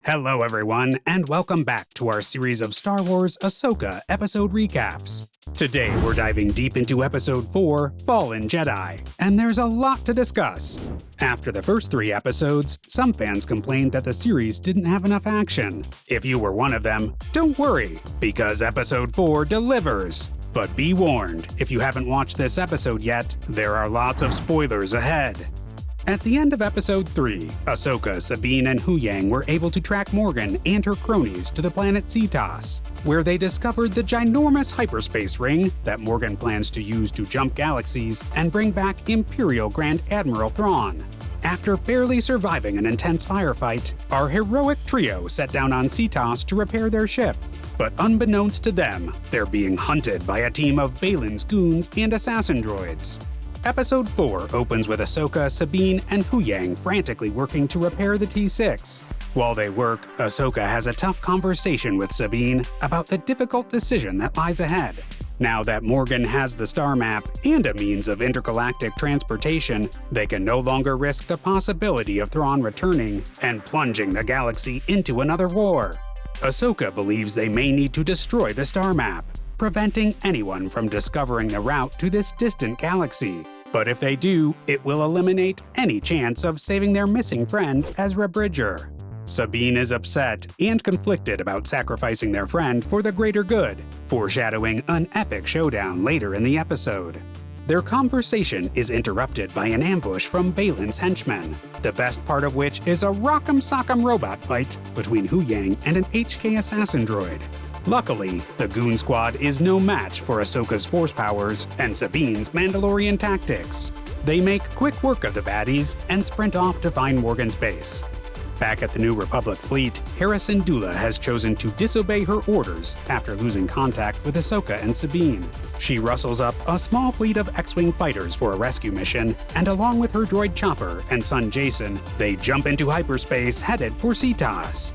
Hello everyone, and welcome back to our series of Star Wars Ahsoka episode recaps. Today we're diving deep into Episode 4, Fallen Jedi, and there's a lot to discuss. After the first 3 episodes, some fans complained that the series didn't have enough action. If you were one of them, don't worry, because Episode 4 delivers. But be warned, if you haven't watched this episode yet, there are lots of spoilers ahead. At the end of Episode 3, Ahsoka, Sabine, and Huyang were able to track Morgan and her cronies to the planet Cetas, where they discovered the ginormous hyperspace ring that Morgan plans to use to jump galaxies and bring back Imperial Grand Admiral Thrawn. After barely surviving an intense firefight, our heroic trio set down on Cetas to repair their ship. But unbeknownst to them, they're being hunted by a team of Balin's goons and assassin droids. Episode 4 opens with Ahsoka, Sabine, and Huyang frantically working to repair the T6. While they work, Ahsoka has a tough conversation with Sabine about the difficult decision that lies ahead. Now that Morgan has the star map and a means of intergalactic transportation, they can no longer risk the possibility of Thrawn returning and plunging the galaxy into another war. Ahsoka believes they may need to destroy the star map, preventing anyone from discovering the route to this distant galaxy. But if they do, it will eliminate any chance of saving their missing friend, Ezra Bridger. Sabine is upset and conflicted about sacrificing their friend for the greater good, foreshadowing an epic showdown later in the episode. Their conversation is interrupted by an ambush from Balin's henchmen, the best part of which is a rock'em sock'em robot fight between Huyang and an HK assassin droid. Luckily, the Goon Squad is no match for Ahsoka's force powers and Sabine's Mandalorian tactics. They make quick work of the baddies and sprint off to find Morgan's base. Back at the New Republic fleet, Hera Syndulla has chosen to disobey her orders after losing contact with Ahsoka and Sabine. She rustles up a small fleet of X-Wing fighters for a rescue mission, and along with her droid Chopper and son Jason, they jump into hyperspace headed for Cetas.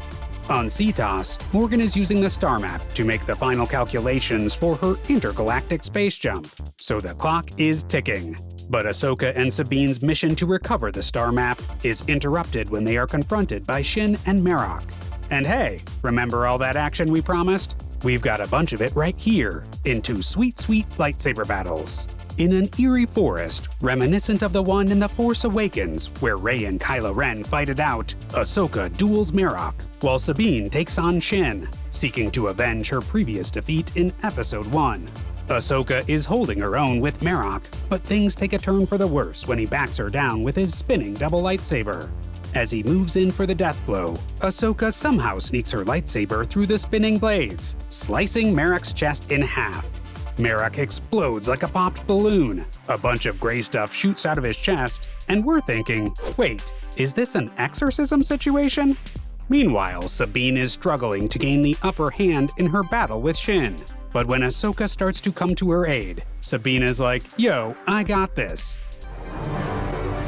On Cetas, Morgan is using the star map to make the final calculations for her intergalactic space jump, so the clock is ticking. But Ahsoka and Sabine's mission to recover the star map is interrupted when they are confronted by Shin and Marok. And hey, remember all that action we promised? We've got a bunch of it right here, in 2 sweet lightsaber battles. In an eerie forest, reminiscent of the one in The Force Awakens, where Rey and Kylo Ren fight it out, Ahsoka duels Marok, while Sabine takes on Shin, seeking to avenge her previous defeat in Episode 1. Ahsoka is holding her own with Marok, but things take a turn for the worse when he backs her down with his spinning double lightsaber. As he moves in for the death blow, Ahsoka somehow sneaks her lightsaber through the spinning blades, slicing Marok's chest in half. Marok explodes like a popped balloon. A bunch of gray stuff shoots out of his chest, and we're thinking, wait, is this an exorcism situation? Meanwhile, Sabine is struggling to gain the upper hand in her battle with Shin. But when Ahsoka starts to come to her aid, Sabine is like, yo, I got this.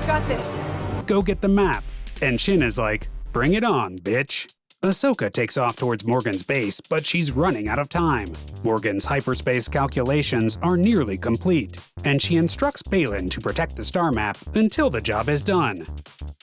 Got this. Go get the map. And Shin is like, bring it on, bitch. Ahsoka takes off towards Morgan's base, but she's running out of time. Morgan's hyperspace calculations are nearly complete, and she instructs Balin to protect the star map until the job is done.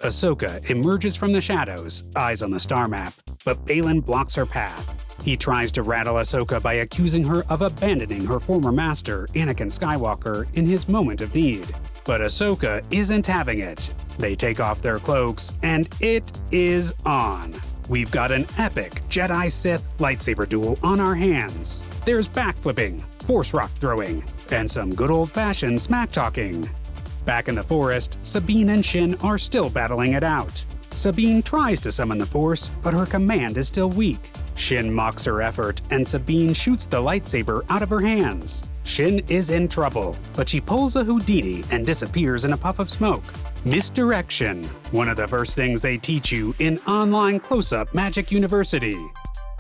Ahsoka emerges from the shadows, eyes on the star map, but Balin blocks her path. He tries to rattle Ahsoka by accusing her of abandoning her former master, Anakin Skywalker, in his moment of need. But Ahsoka isn't having it. They take off their cloaks, and it is on. We've got an epic Jedi-Sith lightsaber duel on our hands. There's backflipping, force rock throwing, and some good old-fashioned smack-talking. Back in the forest, Sabine and Shin are still battling it out. Sabine tries to summon the Force, but her command is still weak. Shin mocks her effort, and Sabine shoots the lightsaber out of her hands. Shin is in trouble, but she pulls a Houdini and disappears in a puff of smoke. Misdirection, one of the first things they teach you in online close-up Magic University.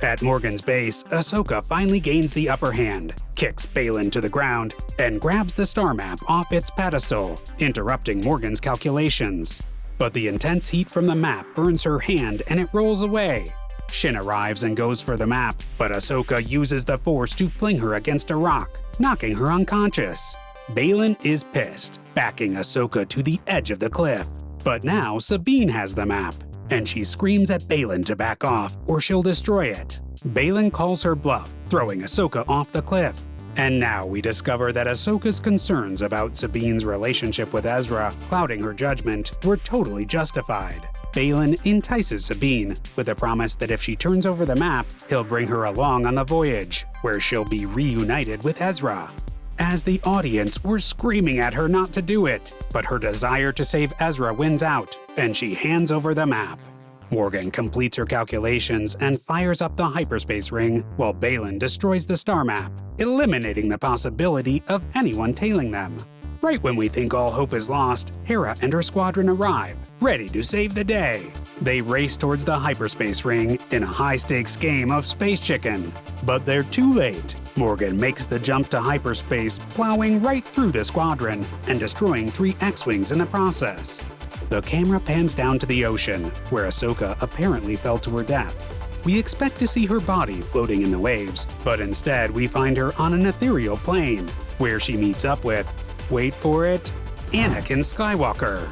At Morgan's base, Ahsoka finally gains the upper hand, kicks Balin to the ground, and grabs the star map off its pedestal, interrupting Morgan's calculations. But the intense heat from the map burns her hand and it rolls away. Shin arrives and goes for the map, but Ahsoka uses the Force to fling her against a rock, knocking her unconscious. Balin is pissed, backing Ahsoka to the edge of the cliff. But now Sabine has the map, and she screams at Baylan to back off or she'll destroy it. Baylan calls her bluff, throwing Ahsoka off the cliff. And now we discover that Ahsoka's concerns about Sabine's relationship with Ezra clouding her judgment were totally justified. Baylan entices Sabine with a promise that if she turns over the map, he'll bring her along on the voyage, where she'll be reunited with Ezra. As the audience, we're screaming at her not to do it, but her desire to save Ezra wins out, and she hands over the map. Morgan completes her calculations and fires up the hyperspace ring, while Baylan destroys the star map, eliminating the possibility of anyone tailing them. Right when we think all hope is lost, Hera and her squadron arrive, ready to save the day. They race towards the hyperspace ring in a high-stakes game of Space Chicken. But they're too late. Morgan makes the jump to hyperspace, plowing right through the squadron and destroying 3 X-Wings in the process. The camera pans down to the ocean, where Ahsoka apparently fell to her death. We expect to see her body floating in the waves, but instead we find her on an ethereal plane, where she meets up with, wait for it, Anakin Skywalker.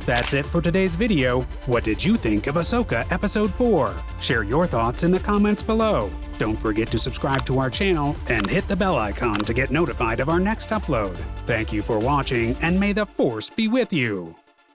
That's it for today's video. What did you think of Ahsoka Episode 4? Share your thoughts in the comments below. Don't forget to subscribe to our channel and hit the bell icon to get notified of our next upload. Thank you for watching, and may the Force be with you!